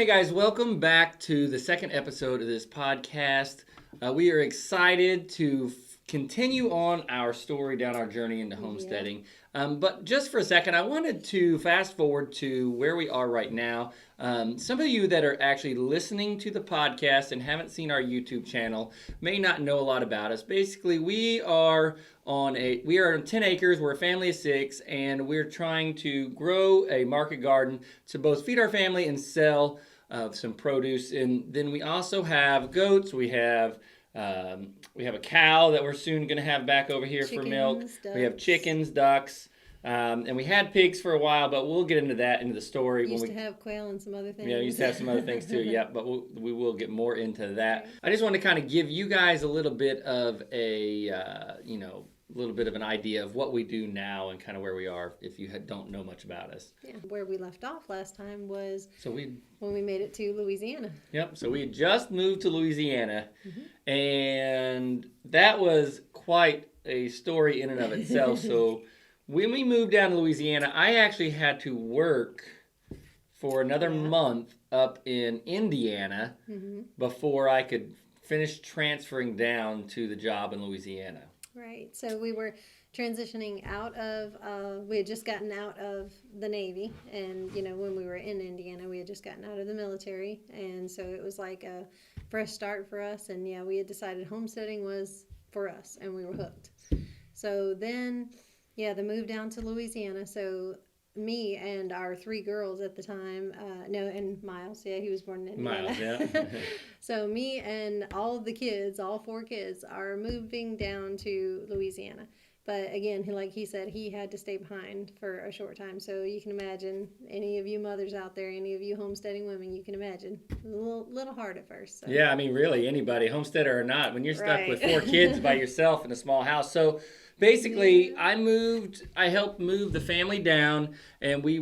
Hey guys, welcome back to the second episode of this podcast. We are excited to continue on our story down our journey into homesteading. But just for a second, I wanted to fast forward to where we are right now. Some of you that are actually listening to the podcast and haven't seen our YouTube channel may not know a lot about us. Basically, we are on 10 acres. We're a family of 6, and we're trying to grow a market garden to both feed our family and sell some produce. And then we also have goats. We have a cow that we're soon going to have back over here for milk. Ducks. We have chickens, ducks, and we had pigs for a while, but we'll get into the story. We used to have quail and some other things. Yeah, we used to have some other things too, yep, but we will get more into that. I just want to kind of give you guys a little bit of an idea of what we do now and kind of where we are if you don't know much about us. Yeah, where we left off last time was when we made it to Louisiana. Yep, so we had just moved to Louisiana, and that was quite a story in and of itself. So when we moved down to Louisiana, I actually had to work for another month up in Indiana before I could finish transferring down to the job in Louisiana. Right. So we were transitioning out of, we had just gotten out of the Navy. And, when we were in Indiana, we had just gotten out of the military. And so it was like a fresh start for us. And, we had decided homesteading was for us. And we were hooked. So then, the move down to Louisiana. So me and our 3 girls at the time, and Miles, he was born in Indiana. Miles, yeah. So me and all of the kids, all 4 kids, are moving down to Louisiana. But again, like he said, he had to stay behind for a short time. So you can imagine, any of you mothers out there, any of you homesteading women, you can imagine, a little hard at first. So. Yeah, I mean, really, anybody, homesteader or not, when you're stuck with 4 kids by yourself in a small house. So basically, I helped move the family down, and we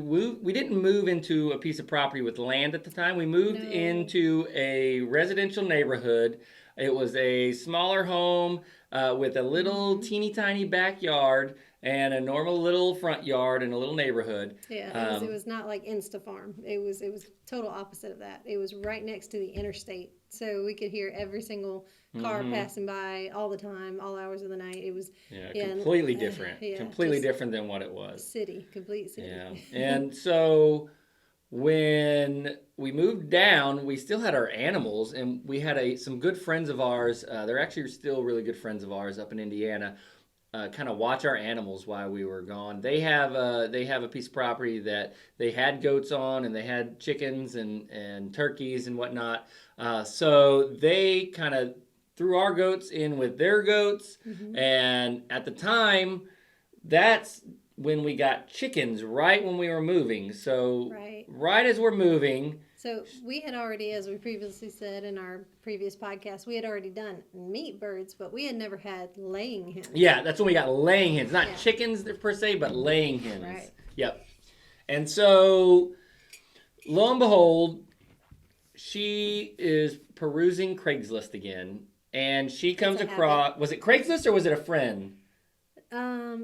didn't move into a piece of property with land at the time. We moved into a residential neighborhood. It was a smaller home with a little teeny tiny backyard and a normal little front yard and a little neighborhood. Yeah, it was not like InstaFarm. It was total opposite of that. It was right next to the interstate, so we could hear every single car passing by all the time, all hours of the night. It was completely different. Completely different than what it was. Complete city. Yeah, and so when we moved down, we still had our animals, and we had some good friends of ours. They're actually still really good friends of ours up in Indiana. Kind of watch our animals while we were gone. They have a piece of property that they had goats on, and they had chickens and turkeys and whatnot. So they kind of threw our goats in with their goats, and at the time, that's when we got chickens, right when we were moving. So right as we're moving. So we had already, as we previously said in our previous podcast, we had already done meat birds, but we had never had laying hens. Yeah, that's when we got laying hens. Not chickens per se, but laying hens. Right. Yep. And so, lo and behold, she is perusing Craigslist again, and she comes across, was it Craigslist or was it a friend?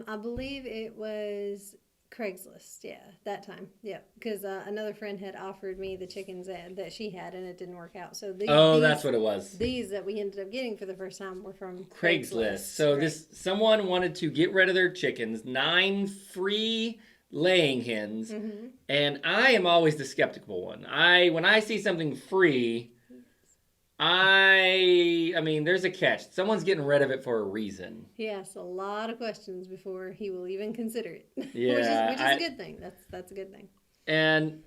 I believe it was Craigslist, that time. Yeah, because another friend had offered me the chickens that she had, and it didn't work out. So that's what it was. These that we ended up getting for the first time were from Craigslist. So someone wanted to get rid of their chickens, 9 free laying hens, and I am always the skeptical one. When I see something free, I mean, there's a catch. Someone's getting rid of it for a reason. He asks a lot of questions before he will even consider it. Yeah, which is a good thing. That's a good thing. And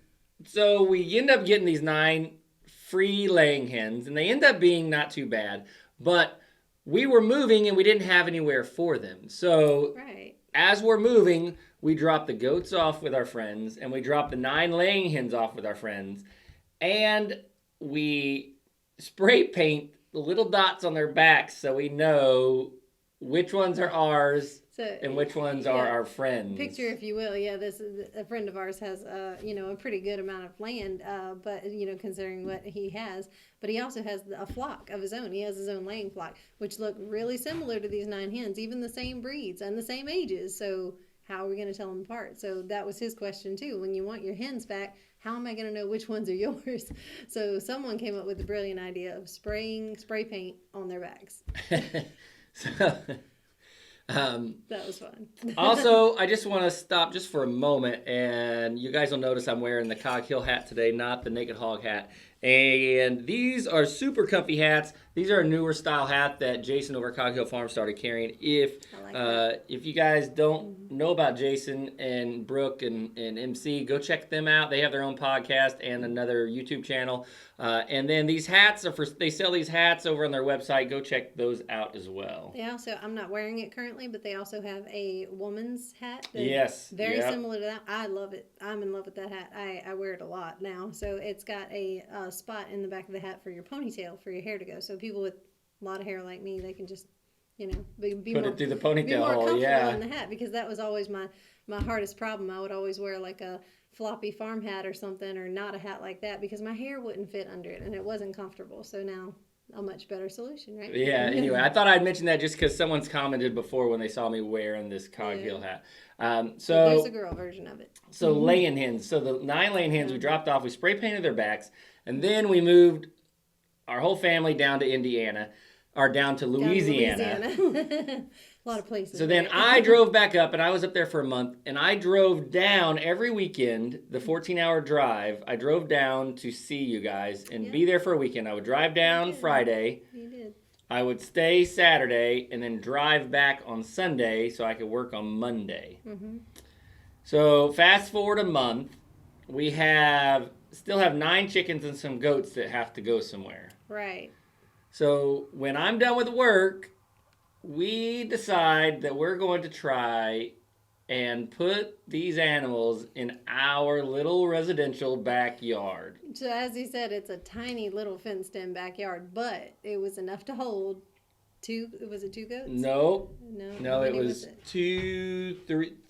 so we end up getting these 9 free laying hens, and they end up being not too bad. But we were moving, and we didn't have anywhere for them. So as we're moving, we drop the goats off with our friends, and we drop the 9 laying hens off with our friends, and we spray paint the little dots on their backs so we know which ones are ours and which ones are our friends. Picture, if you will. Yeah, this is a friend of ours has a pretty good amount of land, but considering what he has, but he also has a flock of his own. He has his own laying flock, which look really similar to these 9 hens, even the same breeds and the same ages. So how are we going to tell them apart? So that was his question too. When you want your hens back, how am I going to know which ones are yours? So someone came up with the brilliant idea of spraying spray paint on their backs. So, that was fun. also, I just want to stop just for a moment, and you guys will notice I'm wearing the Cog Hill hat today, not the Naked Hog hat. And these are super comfy hats. These are a newer style hat that Jason over at Cog Hill Farm started carrying. If you guys don't know about Jason and Brooke and MC, go check them out. They have their own podcast and another YouTube channel. And then these hats they sell these hats over on their website. Go check those out as well. They also, I'm not wearing it currently, but they also have a woman's hat. Yes. Very similar to that. I love it. I'm in love with that hat. I wear it a lot now. So it's got a spot in the back of the hat for your ponytail, for your hair to go. So people with a lot of hair like me, they can just, be Put more, it through the ponytail be more hole, comfortable in the hat, because that was always my hardest problem. I would always wear like a floppy farm hat or something, or not a hat like that, because my hair wouldn't fit under it and it wasn't comfortable. So now a much better solution, right? Yeah, anyway, I thought I'd mention that just because someone's commented before when they saw me wearing this Cog Hill hat. So there's a girl version of it. So laying hens. So the 9 laying hens we dropped off, we spray painted their backs, and then we moved our whole family down to Indiana, or down to Louisiana. A lot of places. So then I drove back up, and I was up there for a month, and I drove down every weekend, the 14-hour drive. I drove down to see you guys and be there for a weekend. I would drive down Friday. You did. I would stay Saturday and then drive back on Sunday so I could work on Monday. Mm-hmm. So fast forward a month, we still have 9 chickens and some goats that have to go somewhere. Right. So when I'm done with work, we decide that we're going to try and put these animals in our little residential backyard. So as he said, it's a tiny little fenced-in backyard, but it was enough to hold 2. Was it 2 goats? No, it was it? 2,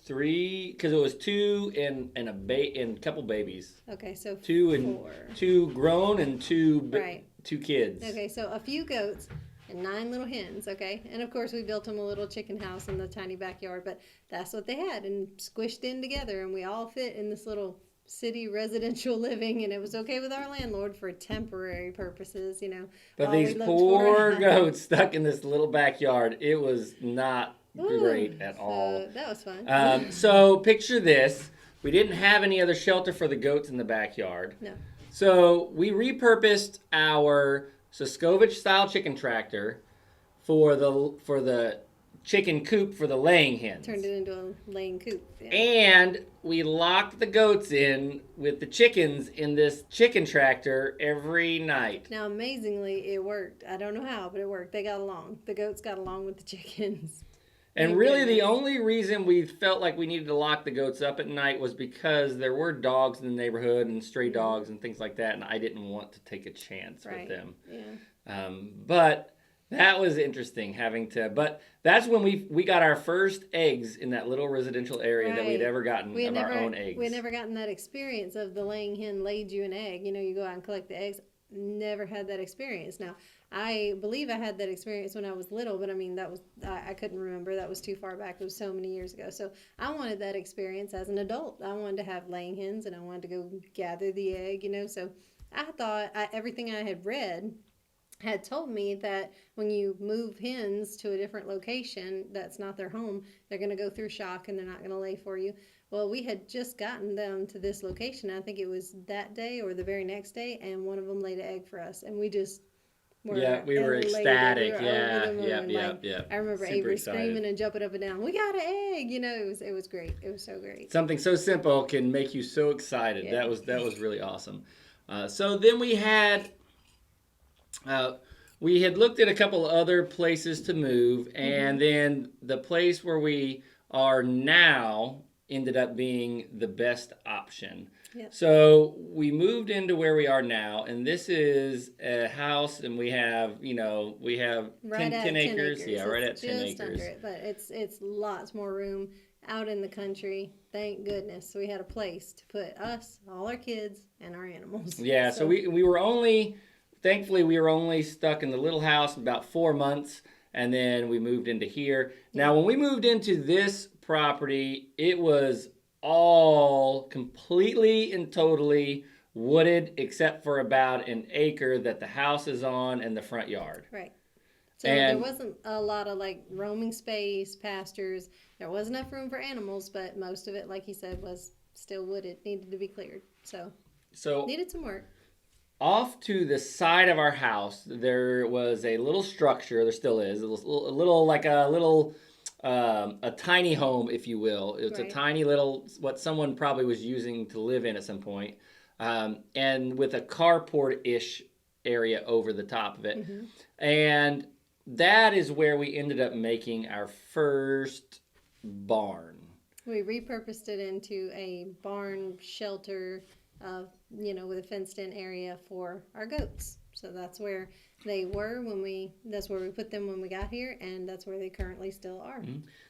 3, because it was 2 and a couple babies. Okay, so 2 and 4. 2 grown and 2 right. 2 kids. Okay, so a few goats and 9 little hens, okay? And of course we built them a little chicken house in the tiny backyard, but that's what they had, and squished in together, and we all fit in this little city residential living, and it was okay with our landlord for temporary purposes, But these poor goats stuck in this little backyard, it was not great at all. That was fun. So picture this. We didn't have any other shelter for the goats in the backyard. No. So we repurposed our Soskovich-style chicken tractor for the chicken coop for the laying hens. Turned it into a laying coop. Yeah. And we locked the goats in with the chickens in this chicken tractor every night. Now, amazingly, it worked. I don't know how, but it worked. They got along. The goats got along with the chickens. And really, the only reason we felt like we needed to lock the goats up at night was because there were dogs in the neighborhood and stray dogs and things like that, and I didn't want to take a chance with them. Yeah. But that was interesting But that's when we got our first eggs in that little residential area that we'd ever gotten our own eggs. We had never gotten that experience of the laying hen laid you an egg. You go out and collect the eggs. Never had that experience. Now, I believe I had that experience when I was little, but I couldn't remember. That was too far back. It was so many years ago. So I wanted that experience as an adult. I wanted to have laying hens, and I wanted to go gather the egg, So I thought everything I had read had told me that when you move hens to a different location that's not their home, they're going to go through shock and they're not going to lay for you. Well, we had just gotten them to this location. I think it was that day or the very next day, and one of them laid an egg for us, and we just were we were ecstatic. We were I remember super Avery excited. Screaming and jumping up and down. We got an egg, It was great. It was so great. Something so simple can make you so excited. Yeah. That was really awesome. So then we had looked at a couple other places to move, and then the place where we are now ended up being the best option. Yep. So we moved into where we are now, and this is a house, and we have 10 acres. Yeah, right at 10 acres. Under it, but it's lots more room out in the country. Thank goodness. So we had a place to put us, all our kids, and our animals. Yeah, so we were only, thankfully we were only stuck in the little house about 4 months. and then we moved into here. Now, when we moved into this property, it was all completely and totally wooded except for about an acre that the house is on and the front yard. Right. So And there wasn't a lot of like roaming space, pastures. There was enough room for animals, but most of it, like he said, was still wooded, needed to be cleared. So needed some work. Off to the side of our house, there was a little structure. There still is a tiny home, if you will. It's a tiny little what someone probably was using to live in at some point, and with a carport-ish area over the top of it, and that is where we ended up making our first barn. We repurposed it into a barn shelter, with a fenced-in area for our goats. So that's where they were that's where we put them when we got here, and that's where they currently still are.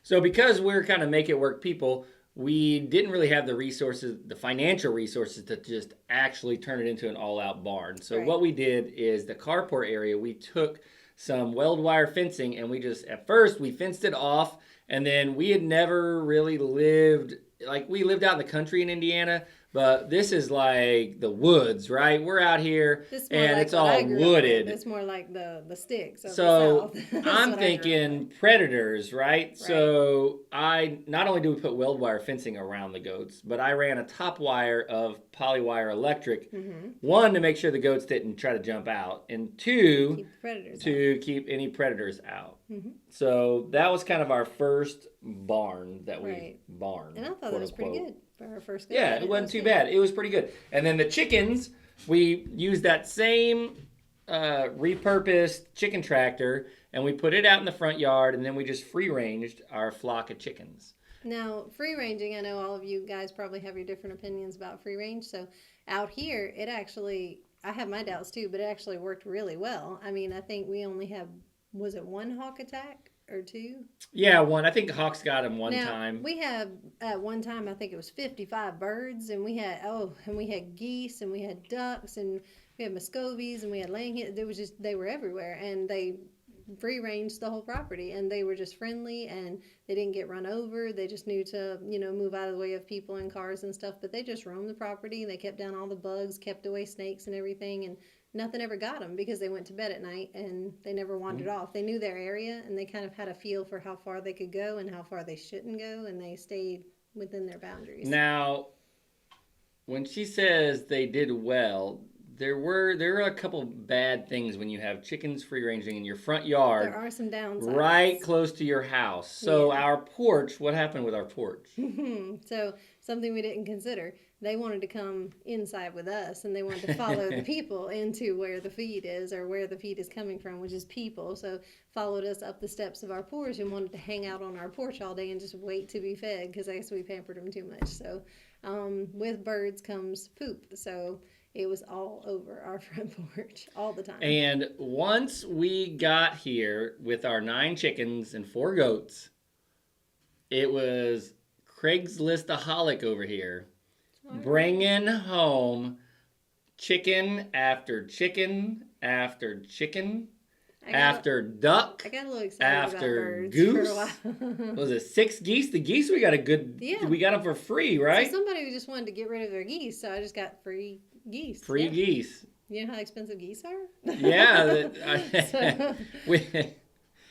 So because we're kind of make-it-work people, we didn't really have the financial resources to just actually turn it into an all-out barn. So what we did is the carport area, we took some weld wire fencing, and at first we fenced it off, and then we had never really we lived out in the country in Indiana, but this is like the woods, right? We're out here, and it's all wooded. It's more like the sticks of so the South. I'm thinking predators, right? So not only do we put weld wire fencing around the goats, but I ran a top wire of polywire electric, one, to make sure the goats didn't try to jump out, and two, keep any predators out. So that was kind of our first barn that we barn. And I thought that was pretty good for our first goat. Yeah, it wasn't too bad. It was pretty good. And then the chickens, we used that same repurposed chicken tractor, and we put it out in the front yard, and then we just free-ranged our flock of chickens. Now, free-ranging, I know all of you guys probably have your different opinions about free-range. So out here, I have my doubts too, but it actually worked really well. I mean, I think we only have, was it one hawk attack or two? Yeah, one. I think hawks got him one time. We had, at one time, I think it was 55 birds, and we had geese, and we had ducks, and we had muscovies, and we had laying hens. They were everywhere, and they free ranged the whole property, and they were just friendly, and they didn't get run over. They just knew to move out of the way of people and cars and stuff, but they just roamed the property. They kept down all the bugs, kept away snakes and everything, and nothing ever got them because they went to bed at night and they never wandered off. They knew their area, and they kind of had a feel for how far they could go and how far they shouldn't go, and they stayed within their boundaries. Now, when she says they did well, there were a couple bad things when you have chickens free ranging in your front yard. There are some downsides. Right close to your house. So our porch, what happened with our porch? So something we didn't consider. They wanted to come inside with us, and they wanted to follow the people into where the feed is, or where the feed is coming from, which is people. So followed us up the steps of our porch and wanted to hang out on our porch all day and just wait to be fed, because I guess we pampered them too much. So with birds comes poop. So it was all over our front porch all the time. And once we got here with our 9 chickens and 4 goats, it was Craigslist-aholic over here. Bringing home chicken after chicken after chicken after duck. I got a little excited after about birds goose. for a while. Was it 6 geese? The geese we got we got them for free, right? So somebody just wanted to get rid of their geese, so I just got free geese. Free geese. You know how expensive geese are? Yeah.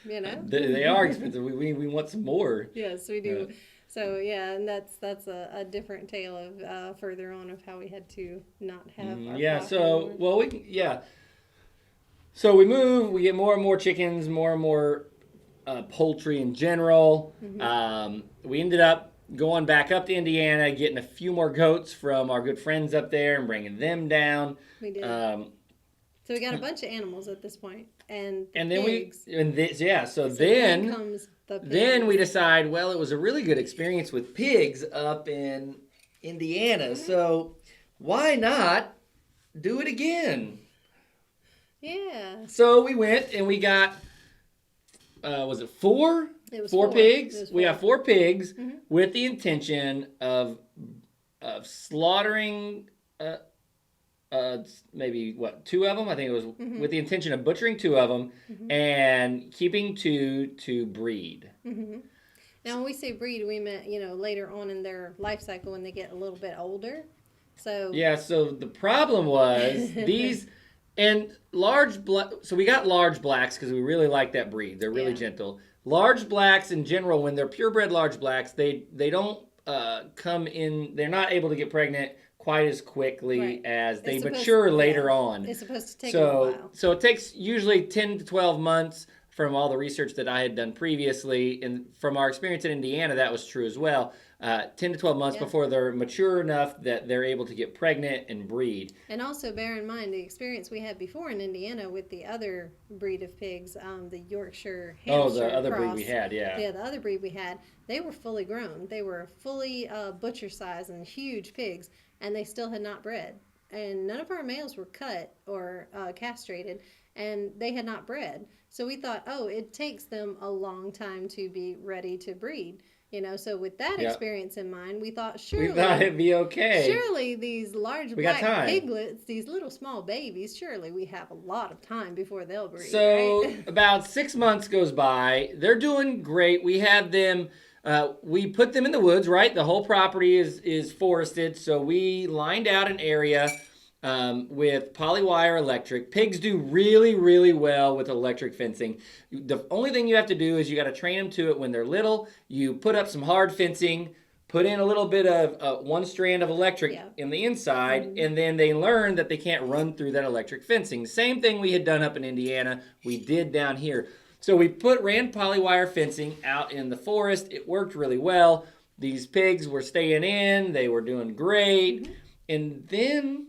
They are expensive. We want some more. Yes, we do. So yeah, and that's a different tale of further on of how we had to not have our So we move, we get more and more chickens, more and more poultry in general. We ended up going back up to Indiana, getting a few more goats from our good friends up there and bringing them down. We did. So we got a bunch of animals at this point, and then pigs. then comes the pigs. Then we decide, well, it was a really good experience with pigs up in Indiana, so why not do it again? Yeah. So we went and we got, was it 4? It was 4 pigs. We got 4 pigs with the intention of slaughtering maybe two of them. I think it was with the intention of butchering two of them and keeping two to breed. Now, when we say breed, we meant, later on in their life cycle when they get a little bit older. So Yeah, so the problem was these and so we got large blacks because we really like that breed. They're really gentle. Large blacks in general, when they're purebred large blacks, they don't come in. They're not able to get pregnant quite as quickly as they mature later on. It's supposed to take a while. So it takes usually 10 to 12 months from all the research that I had done previously, and from our experience in Indiana, that was true as well. 10 to 12 months before they're mature enough that they're able to get pregnant and breed. And also bear in mind the experience we had before in Indiana with the other breed of pigs, the Yorkshire Hampshire the other cross. breed we had, Yeah, the other breed we had, they were fully grown. They were fully butcher size and huge pigs, and they still had not bred. And none of our males were cut or castrated, and they had not bred. So we thought, it takes them a long time to be ready to breed. So with that experience in mind, we thought we thought it'd be okay. Surely these large black piglets, these little small babies, surely we have a lot of time before they'll breed. So right? about 6 months goes by. They're doing great. We had them. We put them in the woods. Right, the whole property is forested. So we lined out an area with polywire electric. Pigs do really, really well with electric fencing. The only thing you have to do is you got to train them to it when they're little. You put up some hard fencing, put in a little bit of one strand of electric in the inside, and then they learn that they can't run through that electric fencing. Same thing we had done up in Indiana, we did down here. So we ran polywire fencing out in the forest. It worked really well. These pigs were staying in. They were doing great. And then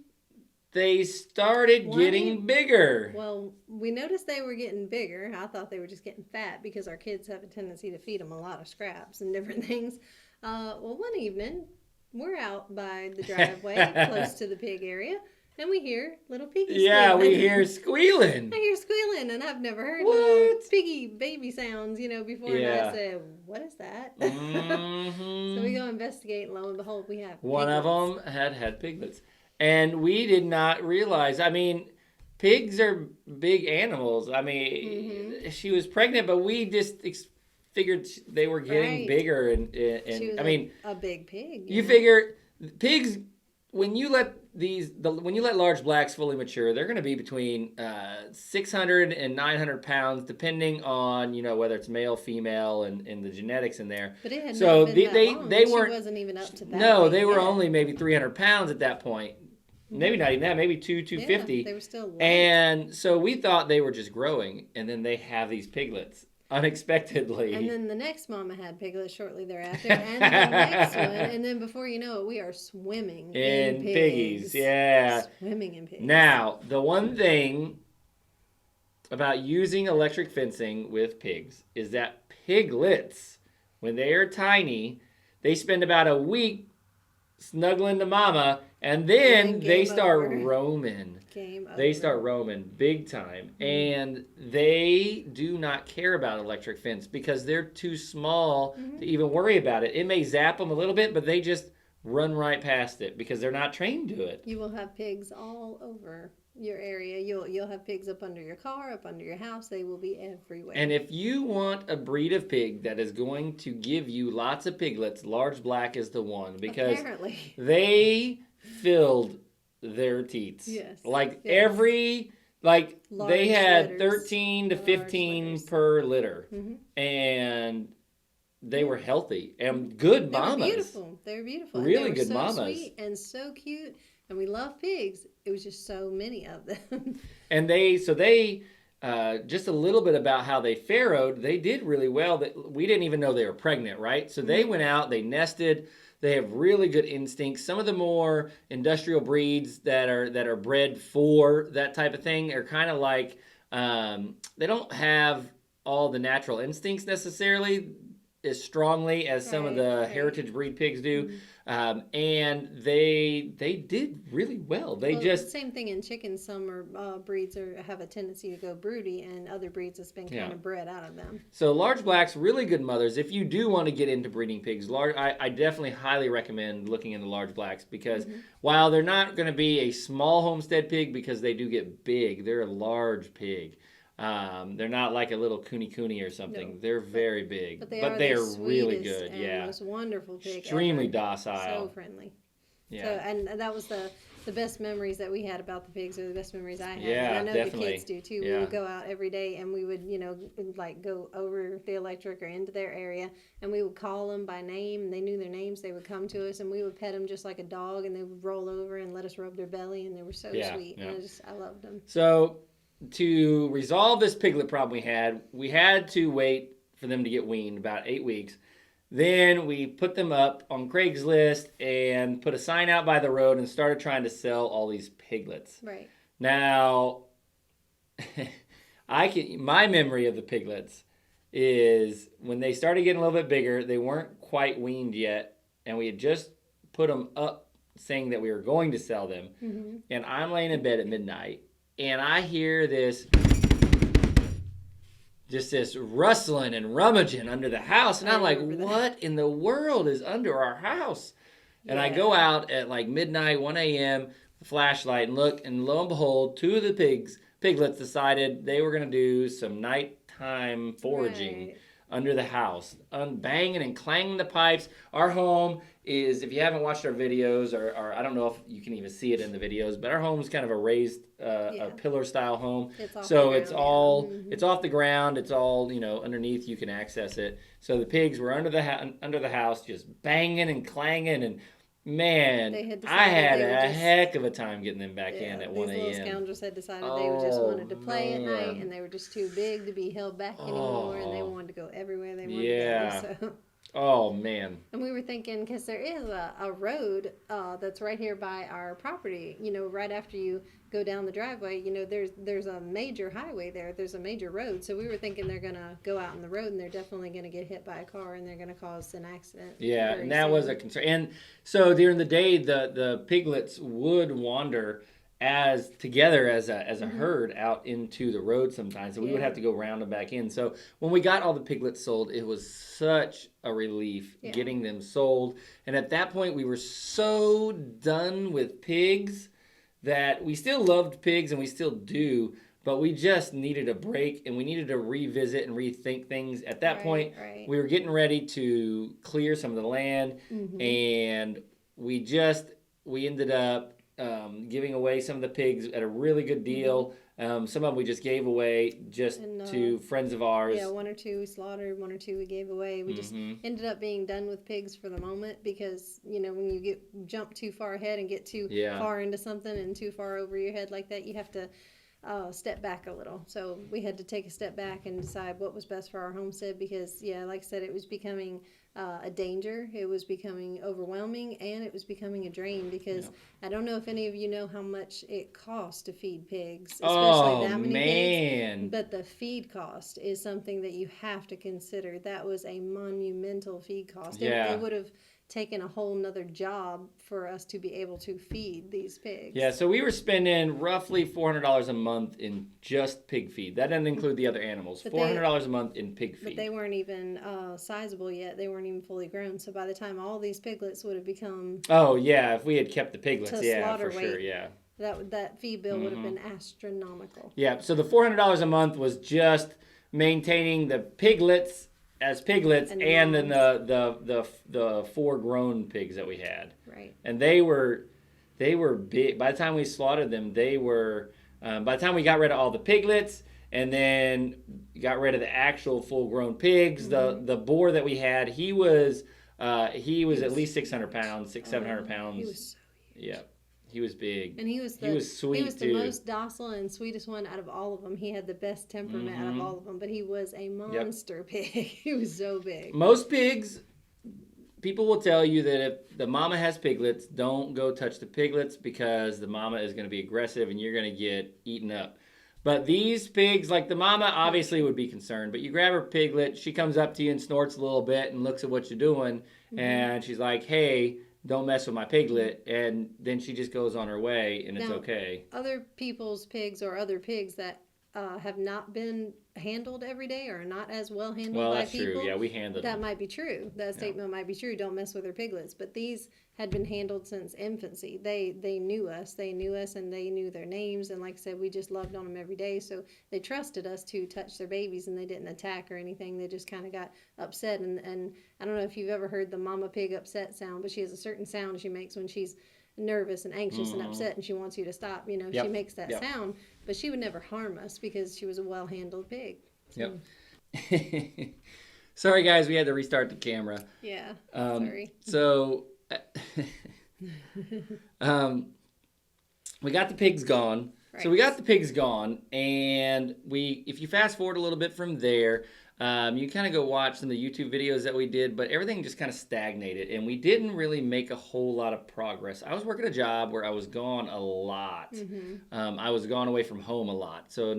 they started getting bigger. Well, we noticed they were getting bigger. I thought they were just getting fat because our kids have a tendency to feed them a lot of scraps and different things. Well, one evening, we're out by the driveway close to the pig area, and we hear little piggy squealing. We hear squealing. I hear squealing, and I've never heard little piggy baby sounds, before. And I said, what is that? So we go investigate, and lo and behold, we have one piglets. Of them had piglets. And we did not realize, pigs are big animals. She was pregnant, but we just figured they were getting bigger. And she was a big pig. You figure pigs, when you let large blacks fully mature, they're going to be between 600 and 900 pounds, depending on, whether it's male, female, and the genetics in there. But it had not been that long. They weren't. She wasn't even up to that. No, they were only maybe 300 pounds at that point. Maybe not even that, maybe 250. Yeah, they were still light. And so we thought they were just growing, and then they have these piglets unexpectedly. And then the next mama had piglets shortly thereafter, and the next one, and then before you know it, we are swimming in piggies. Yeah. Swimming in pigs. Now, the one thing about using electric fencing with pigs is that piglets, when they are tiny, they spend about a week snuggling to mama, and then they start roaming. They start roaming big time. And they do not care about electric fence because they're too small to even worry about it. It may zap them a little bit, but they just run right past it because they're not trained to it. You will have pigs all over your area. You'll have pigs up under your car, up under your house. They will be everywhere. And if you want a breed of pig that is going to give you lots of piglets, large black is the one because they filled their teats. Yes. They had 13 to 15 per litter. And they were healthy and good mamas. They were beautiful. Really good mamas. So sweet and so cute. And we love pigs. It was just so many of them. And they just a little bit about how they farrowed. They did really well. We didn't even know they were pregnant, right? So they went out, they nested. They have really good instincts. Some of the more industrial breeds that are bred for that type of thing are kind of like they don't have all the natural instincts necessarily. as strongly as some of the heritage breed pigs do, and they did really well. Same thing in chickens. Some are breeds have a tendency to go broody, and other breeds has been kind of bred out of them. So large blacks, really good mothers. If you do want to get into breeding pigs, I definitely highly recommend looking into large blacks because while they're not going to be a small homestead pig because they do get big, they're a large pig. They're not like a little cooney or something. No, they're very big, but they are really good. And most wonderful pig. Extremely ever. docile. So friendly. Yeah. So, and that was the best memories that we had about the pigs, or the best memories I had. Yeah, and I know definitely. The kids do too. Yeah. We would go out every day and we would, like go over the electric or into their area, and we would call them by name, and they knew their names. They would come to us and we would pet them just like a dog, and they would roll over and let us rub their belly, and they were so sweet. Yeah. And I loved them. So to resolve this piglet problem we had to wait for them to get weaned about 8 weeks. Then we put them up on Craigslist and put a sign out by the road and started trying to sell all these piglets. Right. Now, my memory of the piglets is when they started getting a little bit bigger, they weren't quite weaned yet, and we had just put them up saying that we were going to sell them. Mm-hmm. And I'm laying in bed at midnight, and I hear this rustling and rummaging under the house. And I'm like, what in the world is under our house? And I go out at like midnight, 1 a.m., flashlight, and look, and lo and behold, 2 of the piglets decided they were going to do some nighttime foraging under the house, banging and clanging the pipes. Our home is, if you haven't watched our videos, or I don't know if you can even see it in the videos, but our home is kind of a raised, a pillar-style home. It's off the ground. It's all, underneath. You can access it. So the pigs were under the house, just banging and clanging, and man, I had a heck of a time getting them back in at 1 a.m. These little scoundrels had decided they just wanted to play at night, and they were just too big to be held back anymore, and they wanted to go everywhere they wanted to go. So. Oh, man. And we were thinking, because there is a road that's right here by our property, right after you go down the driveway, there's a major highway there. There's a major road. So we were thinking they're going to go out on the road, and they're definitely going to get hit by a car, and they're going to cause an accident. Yeah, and that was a concern. And so during the day, the piglets would wander together as a herd out into the road sometimes. So we would have to go round them back in. So when we got all the piglets sold, it was such a relief getting them sold. And at that point, we were so done with pigs that we still loved pigs, and we still do, but we just needed a break, and we needed to revisit and rethink things. At that point, we were getting ready to clear some of the land, and we ended up giving away some of the pigs at a really good deal. Some of them we just gave away to friends of ours. Yeah, 1 or 2 we slaughtered, 1 or 2 we gave away. We just ended up being done with pigs for the moment because, when you jump too far ahead and get too far into something and too far over your head like that, you have to step back a little. So we had to take a step back and decide what was best for our homestead because, like I said, it was becoming a danger. It was becoming overwhelming, and it was becoming a drain because I don't know if any of you know how much it costs to feed pigs, especially that many pigs. But the feed cost is something that you have to consider. That was a monumental feed cost. Yeah. It would have taken a whole nother job for us to be able to feed these pigs. Yeah, so we were spending roughly $400 a month in just pig feed. That doesn't include the other animals. $400 a month in pig feed. But they weren't even sizable yet. They weren't even fully grown. So by the time all these piglets would have become... Oh, yeah, if we had kept the piglets, for sure, yeah. That feed bill would have been astronomical. Yeah, so the $400 a month was just maintaining the piglets as piglets, and then the 4 grown pigs that we had. Right. And they were big. By the time we slaughtered them, they were. By the time we got rid of all the piglets, and then got rid of the actual full grown pigs, the boar that we had, he was at least 600 pounds, 700 pounds. He was so huge. Yeah. He was big. And he was sweet, he was the most docile and sweetest one out of all of them. He had the best temperament out of all of them, but he was a monster pig. He was so big. Most pigs, people will tell you that if the mama has piglets, don't go touch the piglets because the mama is going to be aggressive and you're going to get eaten up. But these pigs, like the mama obviously would be concerned, but you grab her piglet, she comes up to you and snorts a little bit and looks at what you're doing, and she's like, hey, don't mess with my piglet, and then she just goes on her way, and it's Now, okay. other people's pigs or other pigs that have not been handled every day or not as well handled Well, by that's people. true. Yeah, we handled That them. might be true. That statement might be true. Don't mess with their piglets. But these had been handled since infancy. They knew us. They knew us, and they knew their names. And like I said, we just loved on them every day. So they trusted us to touch their babies, and they didn't attack or anything. They just kind of got upset. And I don't know if you've ever heard the mama pig upset sound, but she has a certain sound she makes when she's nervous and anxious and upset, and she wants you to stop. You know, she makes that sound, but she would never harm us because she was a well-handled pig. So. Yep. Sorry, guys, we had to restart the camera. Yeah. Sorry. So, we got the pigs gone. Right. So we got the pigs gone, and if you fast forward a little bit from there, you kind of go watch some of the YouTube videos that we did, but everything just kind of stagnated, and we didn't really make a whole lot of progress. I was working a job where I was gone a lot. I was gone away from home a lot. So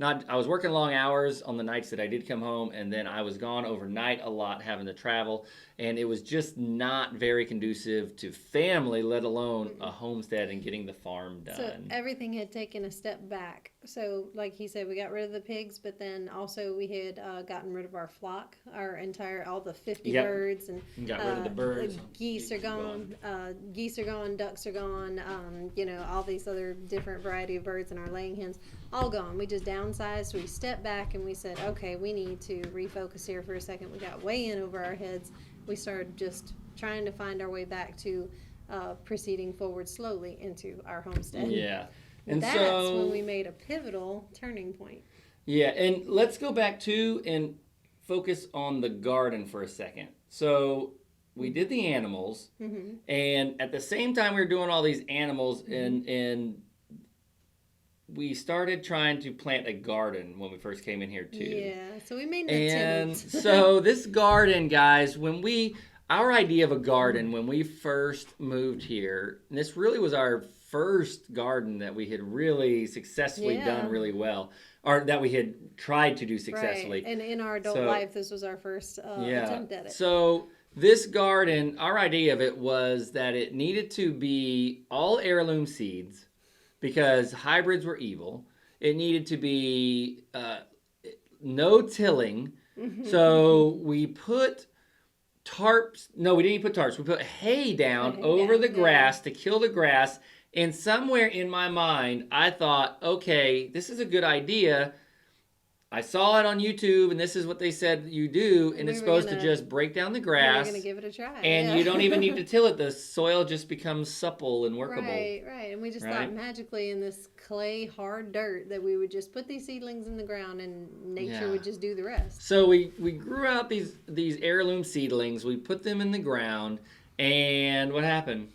I was working long hours on the nights that I did come home, and then I was gone overnight a lot, having to travel, and it was just not very conducive to family, let alone a homestead and getting the farm done. So everything had taken a step back. So like he said, we got rid of the pigs, but then also we had gotten rid of our flock, all the 50 birds, and got rid of the birds. Geese are gone. Geese are gone. Ducks are gone. All these other different variety of birds and our laying hens, all gone. We just downsized. We stepped back and we said, okay, we need to refocus here for a second. We got way in over our heads. We started just trying to find our way back to proceeding forward slowly into our homestead. Yeah. And that's when we made a pivotal turning point. Yeah, and let's go back to and focus on the garden for a second. So we did the animals, and at the same time we were doing all these animals, and we started trying to plant a garden when we first came in here too. Yeah, so we made an and attempt. So this garden, guys, our idea of a garden when we first moved here, and this really was our first garden that we had really successfully done really well, or that we had tried to do successfully. Right. And in our adult life, this was our first attempt at it. So this garden, our idea of it was that it needed to be all heirloom seeds because hybrids were evil. It needed to be no tilling. So we put tarps. No, we didn't put tarps. We put hay down over the grass to kill the grass. And somewhere in my mind, I thought, okay, this is a good idea. I saw it on YouTube, and this is what they said you do, and it's supposed to just break down the grass. We're going to give it a try. And you don't even need to till it. The soil just becomes supple and workable. Right. And we just thought magically in this clay, hard dirt that we would just put these seedlings in the ground, and nature would just do the rest. So we grew out these heirloom seedlings. We put them in the ground, and what happened?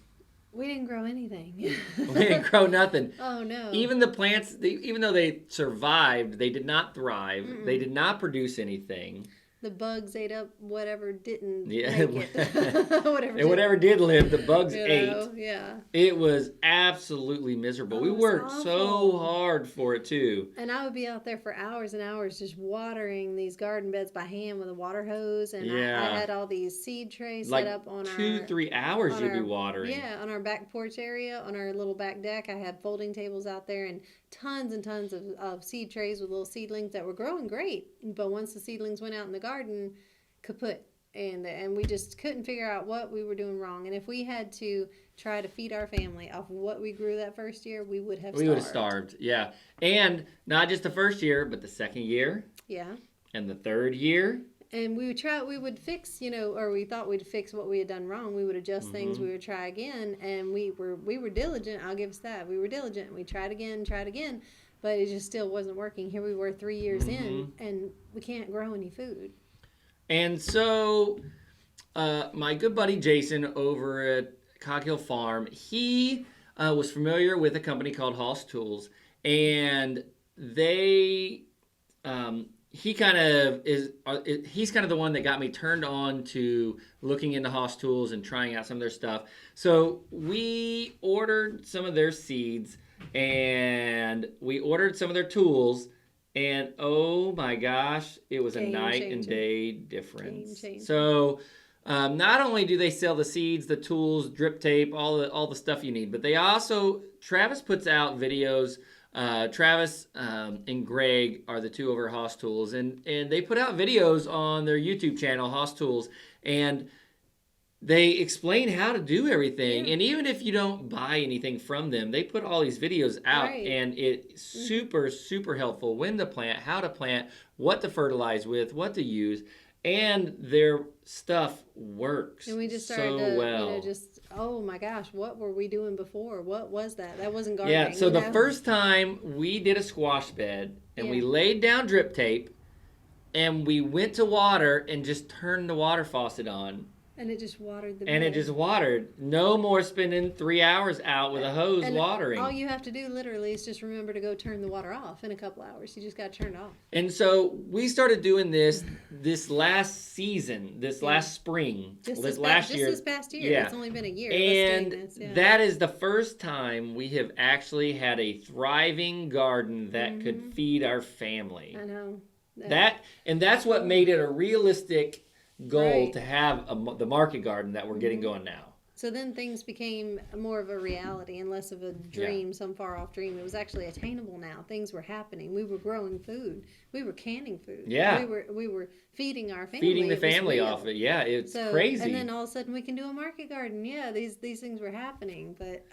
We didn't grow anything. We didn't grow nothing. Oh, no. Even the plants, even though they survived, they did not thrive. They did not produce anything. The bugs ate up whatever didn't make it. whatever did live, the bugs ate. Yeah. It was absolutely miserable. We worked so hard for it, too. And I would be out there for hours and hours just watering these garden beds by hand with a water hose. And I had all these seed trays set up on 2-3 hours you'd be watering. Yeah, on our back porch area, on our little back deck. I had folding tables out there and tons of seed trays with little seedlings that were growing great. But once the seedlings went out in the garden, kaput. And we just couldn't figure out what we were doing wrong. And if we had to try to feed our family off of what we grew that first year, we would have starved. We would have starved, yeah. And not just the first year, but the second year. Yeah. And the third year. And we would fix, or we thought we'd fix what we had done wrong. We would adjust things. We would try again. And we were diligent. I'll give us that. We were diligent. We tried again. But it just still wasn't working. Here we were 3 years in, and we can't grow any food. And so my good buddy Jason over at Cog Hill Farm, he was familiar with a company called Hoss Tools, and he's kind of the one that got me turned on to looking into Hoss Tools and trying out some of their stuff. So we ordered some of their seeds, and we ordered some of their tools, and oh my gosh, it was a Game night and changer. day difference. Game changer. So not only do they sell the seeds, the tools, drip tape, all the stuff you need, but they also, Travis puts out videos. Travis and Greg are the two over at Hoss Tools, and they put out videos on their YouTube channel, Hoss Tools, and they explain how to do everything. Yeah. And even if you don't buy anything from them, they put all these videos out, Right. and it's super, super helpful. When to plant, how to plant, what to fertilize with, what to use, and their stuff works And we just started so to, well. oh my gosh, what were we doing before? What was that? That wasn't gardening. Yeah, so the first time we did a squash bed, and we laid down drip tape, and we went to water and just turned the water faucet on. And it just watered the bed. And it just watered. No more spending 3 hours out with a hose watering. All you have to do literally is just remember to go turn the water off in a couple hours. You just got to turn it off. And so we started doing this last season, last spring, last year. Just this past year. Yeah. It's only been a year. And that is the first time we have actually had a thriving garden that could feed our family. I know. That's what made it a realistic goal Right. to have the market garden that we're getting going now. So then things became more of a reality and less of a dream, some far off dream. It was actually attainable now. Things were happening. We were growing food. We were canning food. Yeah. We were feeding our family. Feeding the It was family real. off of it. Yeah, it's crazy. And then all of a sudden we can do a market garden. Yeah, these things were happening. But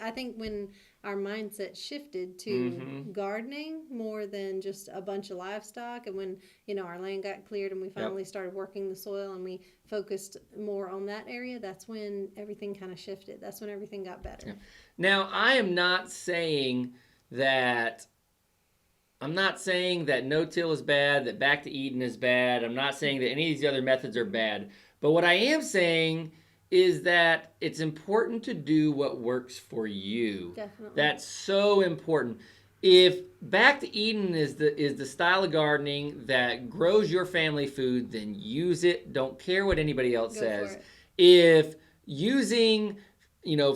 I think when our mindset shifted to gardening more than just a bunch of livestock, and when our land got cleared and we finally started working the soil and we focused more on that area, that's when everything kind of shifted. That's when everything got better. Yeah. Now, I am not saying that no-till is bad, that back to Eden is bad. I'm not saying that any of these other methods are bad. But what I am saying is that it's important to do what works for you. Definitely. That's so important. If back to Eden is the style of gardening that grows your family food, then use it. Don't care what anybody else says. If using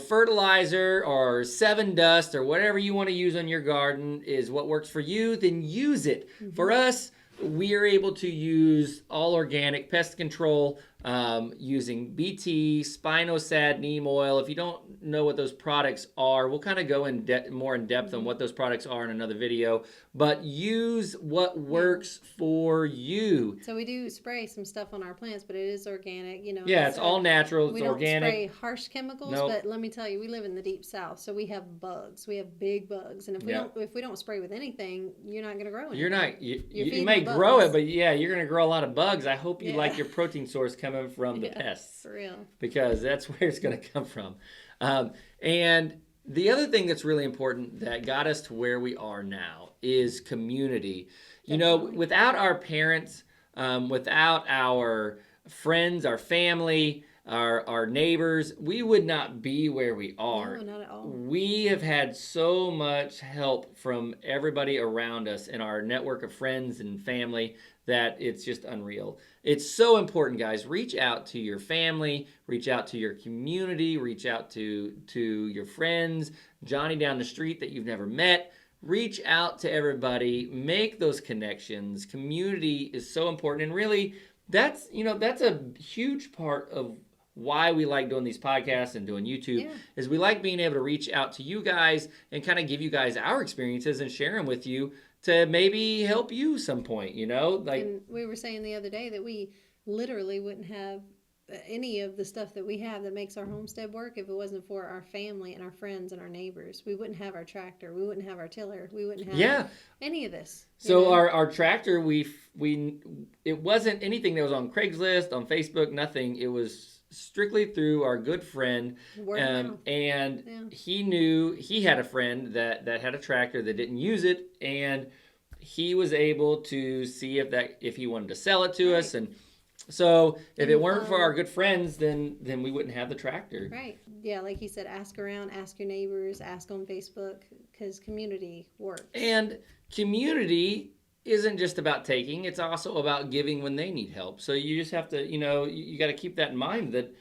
fertilizer or 7 Dust or whatever you want to use on your garden is what works for you, then use it. For us, we are able to use all organic pest control using BT, Spinosad, neem oil. If you don't know what those products are, we'll kind of go more in depth on what those products are in another video. But use what works for you. So we do spray some stuff on our plants, but it is organic. Yeah, it's all natural. It's organic. We don't spray harsh chemicals, Nope. but let me tell you, we live in the deep south, so we have bugs. We have big bugs, and if we don't spray with anything, you're not going to grow anything. You're not. You feeding may the grow bugs. it, but you're going to grow a lot of bugs. I hope you like your protein source coming from the pests. For real. Because that's where it's going to come from. And the other thing that's really important that got us to where we are now is community. Definitely. Without our parents, without our friends, our family, our neighbors, we would not be where we are. No, not at all. We have had so much help from everybody around us in our network of friends and family that it's just unreal. It's so important, guys. Reach out to your family, reach out to your community, reach out to your friends, Johnny down the street that you've never met. Reach out to everybody, make those connections. Community is so important, and really, that's a huge part of why we like doing these podcasts and doing YouTube. Is we like being able to reach out to you guys and kind of give you guys our experiences and share them with you to maybe help you some point, And we were saying the other day that we literally wouldn't have any of the stuff that we have that makes our homestead work if it wasn't for our family and our friends and our neighbors. We wouldn't have our tractor. We wouldn't have our tiller. We wouldn't have any of this. So our tractor, it wasn't anything that was on Craigslist, on Facebook, nothing. It was strictly through our good friend, and he knew he had a friend that had a tractor that didn't use it, and he was able to see if he wanted to sell it to us. And so if it weren't for our good friends, then we wouldn't have the tractor. Right. Yeah, like he said, ask around, ask your neighbors, ask on Facebook, because community works. And community isn't just about taking, it's also about giving when they need help. So you just have to, you got to keep that in mind, that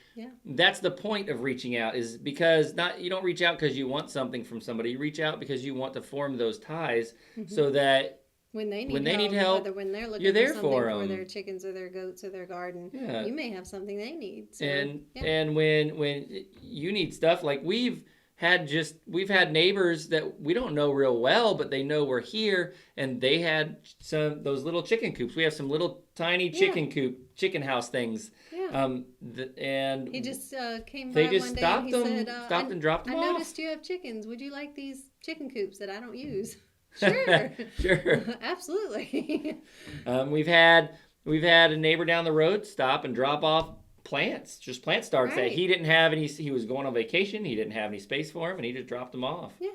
that's the point of reaching out, is because you don't reach out because you want something from somebody. You reach out because you want to form those ties so that when they need help, whether when they're looking you're there for something for their chickens or their goats or their garden, you may have something they need. So, and when you need stuff, like we've had neighbors that we don't know real well, but they know we're here, and they had those little chicken coops. We have some little tiny chicken house things. And he just came by one day and he said, stopped and dropped them off. I noticed you have chickens. Would you like these chicken coops that I don't use? Sure. Sure. Absolutely. We've had a neighbor down the road stop and drop off plants, just plant starts that he didn't have any. He was going on vacation. He didn't have any space for them, and he just dropped them off. Yeah.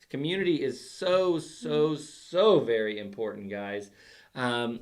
Community is so very important, guys. And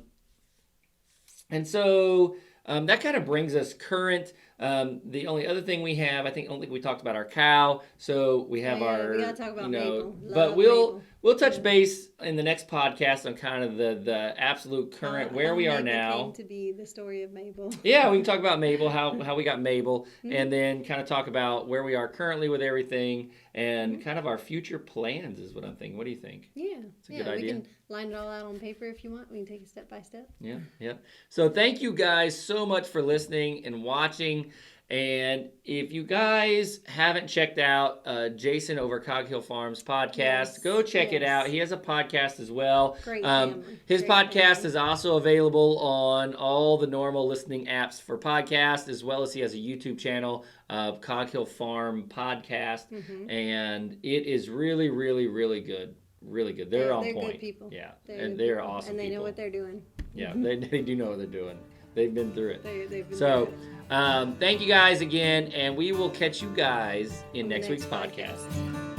so that kind of brings us current. The only other thing we have, I don't think we talked about our cow. So we have our, we gotta talk about Mabel. But we'll touch base in the next podcast on kind of the absolute current where we are now. Came to be the story of Mabel. Yeah, we can talk about Mabel, how we got Mabel, and then kind of talk about where we are currently with everything, and kind of our future plans is what I'm thinking. What do you think? Yeah, it's a good idea. We can line it all out on paper if you want. We can take it step by step. Yeah. So thank you guys so much for listening and watching. And if you guys haven't checked out Jason over Cog Hill Farms podcast, go check it out. He has a podcast as well. Great family. His podcast is also available on all the normal listening apps for podcasts, as well as he has a YouTube channel, Cog Hill Farm Podcast. And it is really, really, really good. Really good. They're on point. They're good people. Yeah, they're awesome and they people. know what they're doing. Yeah, they do know what they're doing. They've been through it. They've been through it. Thank you guys again, and we will catch you guys in next week's podcast.